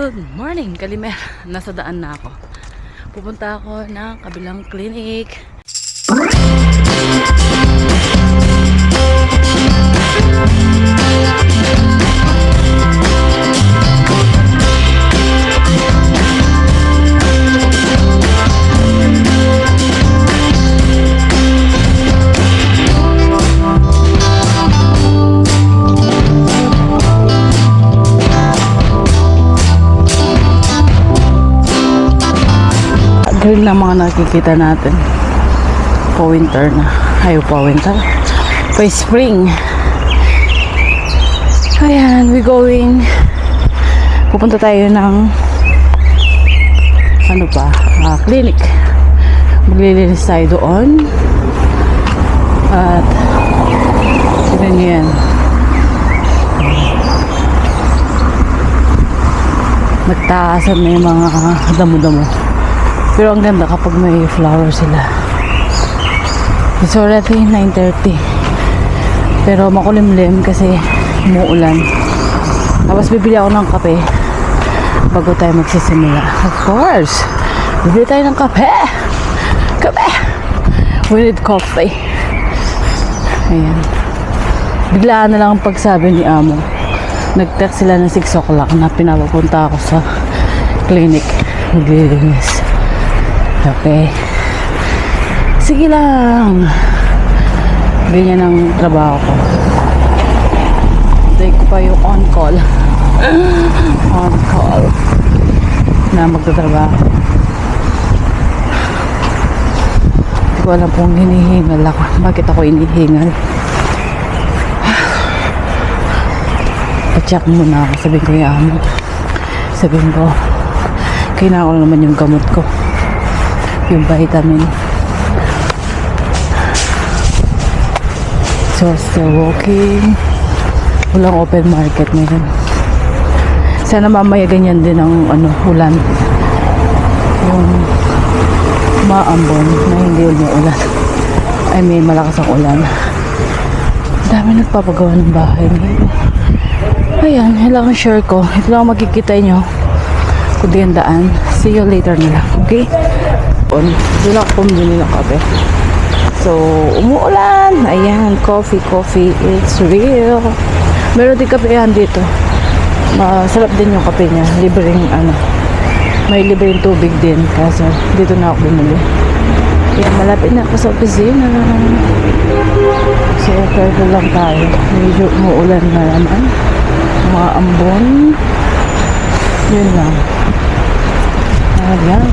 Good morning, Kalimera. Nasa daan na ako. Pupunta ako ng kabilang clinic. Green na mga nakikita natin. Pa-winter na. Ayaw pa-winter. Pa-spring. Ayan, we going. Pupunta tayo ng ano pa? Clinic. Maglilinis tayo doon. At tignan nyo yan. Nagtaasan na yung mga damo-damo. Pero ang ganda kapag may flower sila. It's already 9:30. Pero makulimlim kasi umuulan. Tapos bibili ako ng kape bago tayo magsisimula. Of course! Bibili tayo ng kape! Kape! We need coffee. Ayan. Biglaan na lang ang pagsabi ni Amo. Nag-text sila ng 6 o'clock na pinapapunta ako sa clinic. Maglilinis. Okay. Sige lang. Ganyan ang trabaho ko. Hintay ko pa yung on-call. On-call. Na magtatrabaho. Hindi ko alam kung hinihingal ako. Bakit ako hinihingal? Pa-check muna ako. Sabihin ko yung amo. Sabihin ko, kailangan ko naman yung gamot ko. Yung vitamin. So, still walking. Walang open market ngayon. Sana mamaya ganyan din ang ulan. Yung maambon na hindi umuulan. I mean, malakas ang ulan. Dami nagpapagawa ng bahay ngayon. Ayan, yun lang ang share ko. Ito lang makikita nyo. Kundi ang daan. See you later na lang. Okay? Doon ako bumili ng kape. So, umuulan. Ayan, coffee. It's real. Meron din kapehan dito. Masarap din yung kape niya. Libreng may libreng tubig din. Kaso, dito na ako bumili. Ayan, malapit na ako sa opisina. So, careful lang tayo. Medyo umuulan na naman. Mga ambon. Yun lang. Ayan.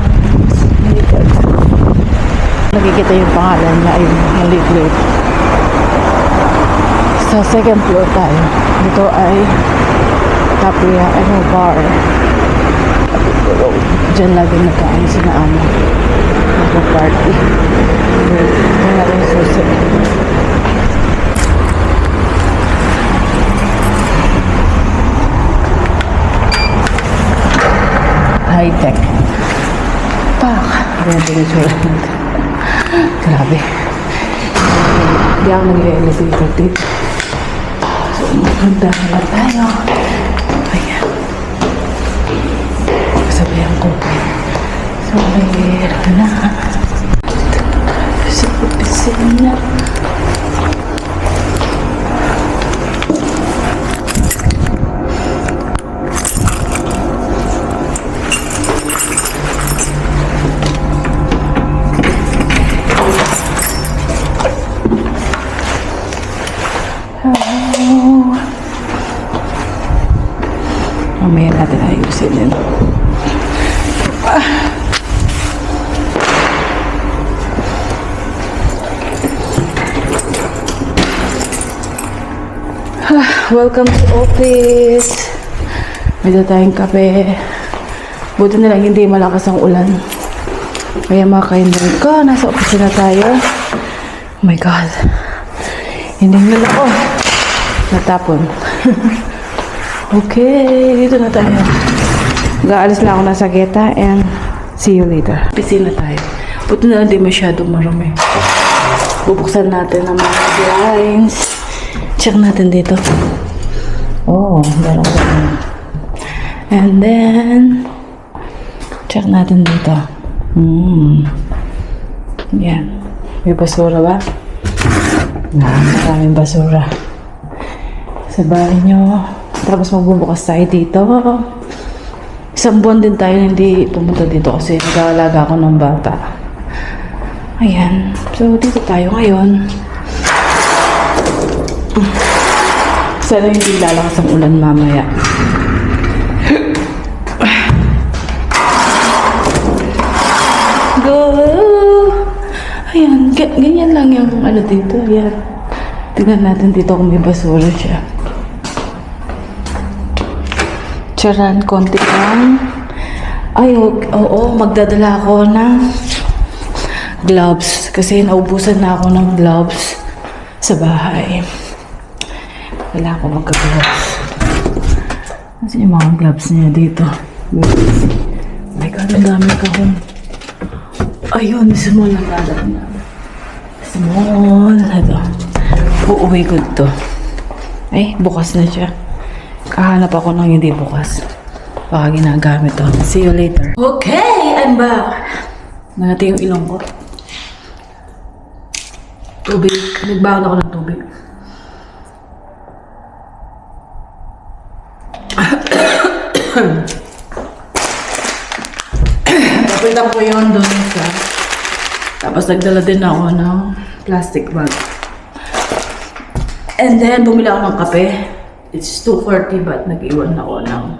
Nakikita yung pangalan niya ay maliit-liit. Sa second floor tayo. Dito ay Capria Bar. Diyan lagi nagkaan sina Amo. Nagpa-party. Diyan natin susi. High-tech. Pak! Ganyan din yung surat natin. Grabe. Hindi ako nag-elevator dito. So, magdahan lang tayo. Ayan. Sabihan ko. So, mayroon na. Sa opisina. Mamaya natin ayusin yun. Welcome to office. May tayong kape. Buti na lang hindi malakas ang ulan. Kaya makaindan ko. Nasa opisina tayo. Oh my God. Hindi na ako. Natapon. Okay, dito na tayo. Gaalis na ako na sa geta and see you later. Pisina tayo. Buti na lang di masyadong marumi. Bubuksan natin ang mga blinds. Check natin dito. Oh, meron ko. And then, check natin dito. Yan. May basura ba? Maraming basura. Sa bahay nyo. Tapos magbubukas tayo dito. Isang buwan din tayo hindi pumunta dito kasi nag-aalaga ako ng bata. Ayan. So, dito tayo ngayon. Sana hindi lalakas ang ulan mamaya. Go! Ayan, ganyan lang yung ano dito. Ayan. Tingnan natin dito kung may basura siya. Charan, konti lang. Ay, oo, magdadala ako ng gloves. Kasi naubusan na ako ng gloves sa bahay. Wala ako magka-gloves. Kasi yung mga gloves niya dito. Oh my God, ang dami kahon. Ayun, small ang lalap na. Small. Ito. Uuwi ko ito. Ay, bukas na siya. Kahanap ako ng hindi bukas. Baka ginagamit to. See you later. Okay, I'm back. Nangati yung ilong ko. Tubig. Nagbaon ako ng tubig. Napunta ko yun doon sa... Tapos nagdala din ako ng plastic bag. And then, bumili ako ng kape. It's 2:40 but nag-iwan ako ng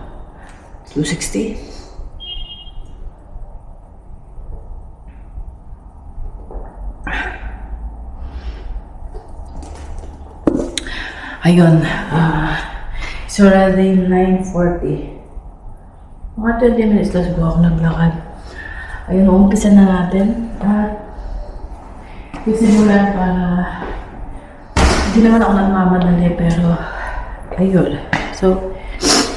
260. Ayun. It's already 9:40. Mga 20 minutes lang siguro ako naglakad. Ayun, umpisa na natin. At isimulan para hindi naman ako nagmamadali pero ayun. So,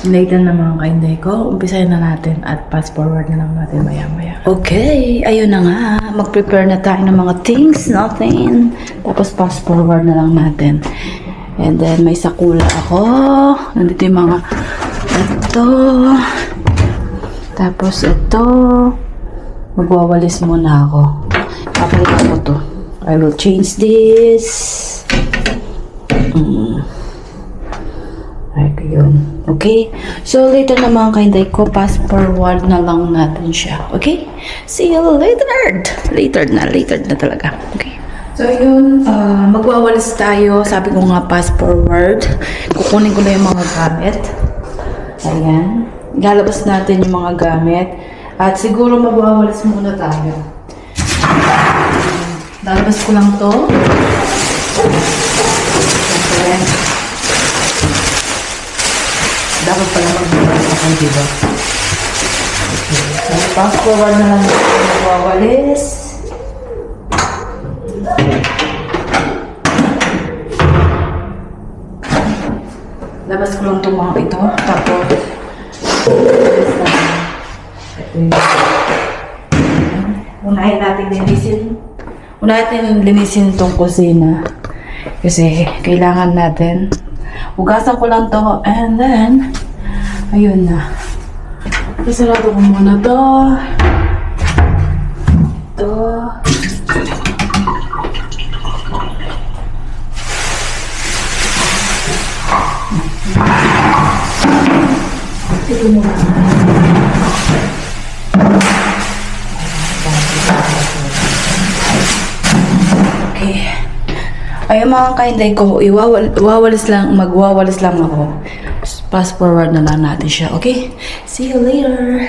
later na mga kainday ko. Umpisahin na natin at fast forward na lang natin maya-maya. Okay, ayun na nga. Mag-prepare na tayo ng mga things natin. Tapos fast forward na lang natin. And then may sakula ako. Nandito yung mga ito. Tapos ito. Magwawalis muna ako. Papalitan ko to. I will change this. Ayun. Okay? So, later na mga kainday ko, fast forward na lang natin siya. Okay? See you later! Later na talaga. Okay? So, yun. Magwawalis tayo. Sabi ko nga, fast forward. Kukunin ko na yung mga gamit. Ayan. Ilalabas natin yung mga gamit. At siguro magwawalis muna tayo. Lalabas ko lang to. Okay. Dapat pala magwawalis ako, diba? Okay. So, fast forward na lang magwawalis. Labas ko lang itong mga ito. Tapos, unahin natin linisin itong kusina kasi kailangan natin hugasan ko lang to and then ayun na isarado ko muna to ito muna. Okay. Ayun mga kainday ko, magwawalis lang ako. Fast forward na lang natin siya, okay? See you later!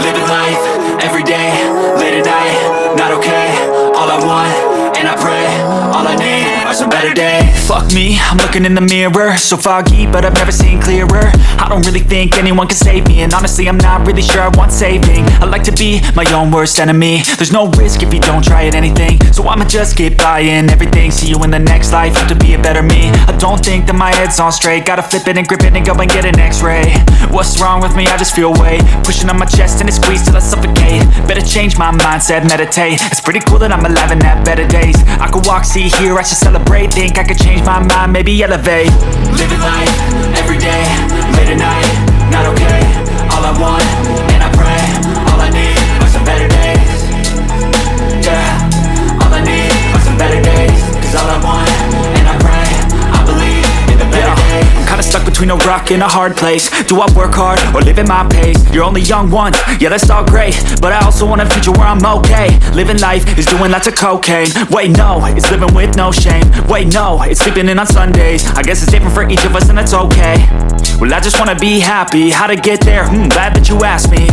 Living life, every day, late at night, not okay. All I want, and I pray, all I need are some better days. Fuck me, I'm looking in the mirror, so foggy, but I've never seen clearer. I don't really think anyone can save me, and honestly I'm not really sure I want saving. I like to be my own worst enemy. There's no risk if you don't try at anything, so I'ma just keep buying everything. See you in the next life, have to be a better me. I don't think that my head's on straight, gotta flip it and grip it and go and get an x-ray. What's wrong with me? I just feel weight pushing on my chest and it squeezes till I suffocate. Better change my mindset, meditate. It's pretty cool that I'm alive and have better days. I could walk, see, hear, I should celebrate. Think I could change my mind, maybe elevate. Living life, everyday, late at night, not okay. All I want, and I pray, all I need are some better days. Yeah, all I need are some better days. Cause all I want, and I pray, I believe in the better days. I'm kinda stuck between a rock and a hard place. Do I work hard or live at my pace? You're only young once, yeah that's all great, but I also want a future where I'm okay. Living life is doing lots of cocaine. Wait no, it's living with no shame. Wait no, it's sleeping in on Sundays. I guess it's different for each of us and that's okay. Well I just wanna be happy, how to get there? Glad that you asked me.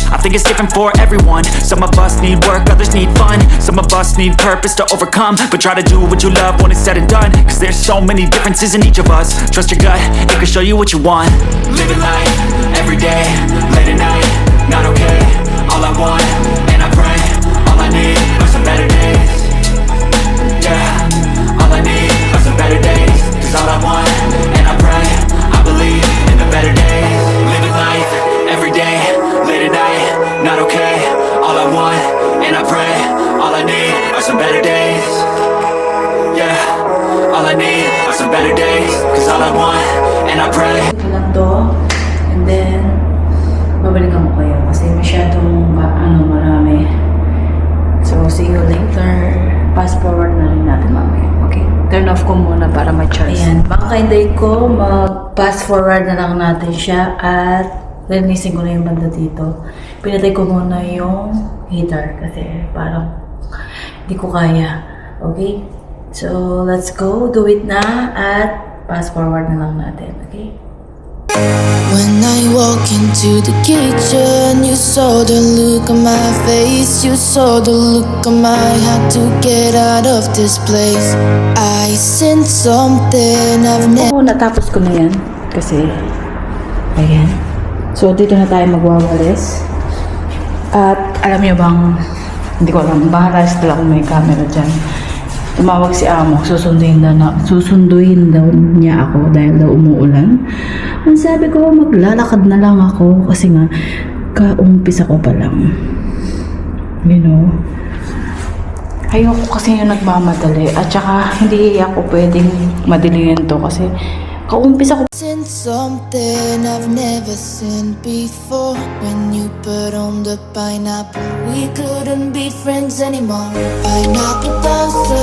I think it's different for everyone. Some of us need work, others need fun. Some of us need purpose to overcome. But try to do what you love when it's said and done. Cause there's so many differences in each of us. Trust your gut, it can show you what you want. Living life, everyday, late at night, not okay. All I want, and I pray, all I need are some better days. Yeah, all I need are some better days. Cause all I want, and I pray, I believe in the better days. Living life, everyday, late at night, not okay. All I want, and I pray, all I need are some better days. Yeah, all I need are some better days. Cause all I want, and I pray. Ito lang to. And then, babalikan ko kayo kasi masyadong marami. So, see you later. Fast forward na rin natin mamaya. Okay? Turn off ko muna para ma-charge. Ayan. Makakinday ko, mag-fast forward na lang natin siya at linisin ko na yung banda dito. Pinatay ko muna yung heater kasi parang hindi ko kaya. Okay? So, let's go. Do it na at fast forward na lang natin. Okay? When I walk into the kitchen, you saw the look on my face. You saw the look on my had to get out of this place. I sensed something I've never. Oo, natapos ko na yan. Kasi, ayan. So, dito na tayo magwawalis. At, alam niyo bang, hindi ko alam, bahala sila kung may camera dyan. Tumawag si Amo, susunduin daw niya ako dahil daw umuulan. Ang sabi ko, maglalakad na lang ako kasi nga, kaumpisa ko pa lang. You know? Ayoko kasi yung nagmamadali at saka hindi ako pwedeng madilihan to kasi kaumpisa ko. Seen something I've never seen before. When you put on the pineapple, we couldn't be friends anymore. Pineapple doesn't